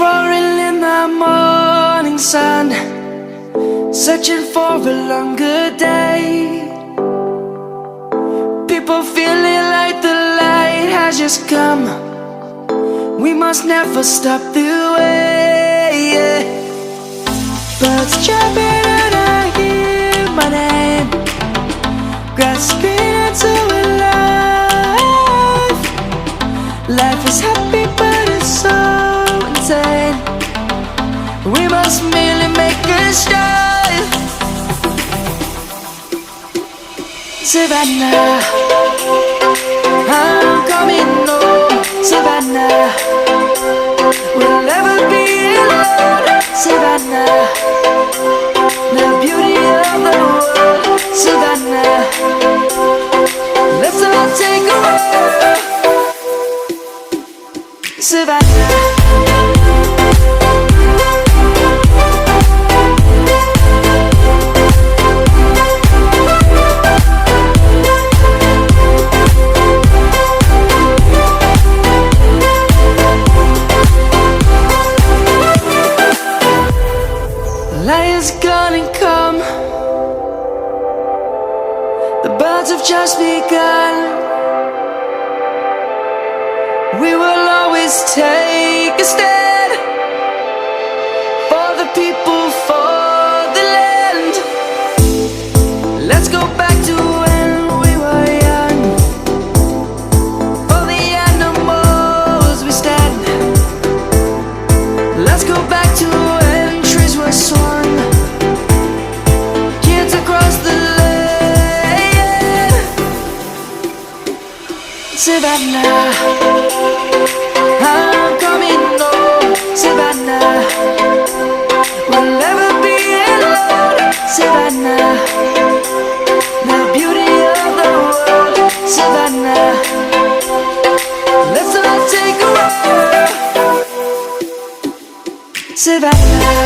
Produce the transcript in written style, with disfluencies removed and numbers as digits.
roaring in the morning sun, searching for a longer day. People feeling like the light has just come. We must never stop the way, yeah. Birds chirping and I hear my name, grasping into a life. Life is happy but it's so insane. We must merely make a start. Savannah, I'm coming home. Savannah, we'll never be alone. Savannah, the beauty of the world. Savannah, let's all take a walk. Savannah. Light is gonna come. The birds have just begun. We will always take a stand for the people, for the land. Let's go back to when we were young. For the animals we stand. Let's go back to when trees were swung. Kids across the land. Savannah, I'm coming home. Savannah, we'll never be alone. Savannah, the beauty of the world. Savannah, let's all take a walk. Savannah.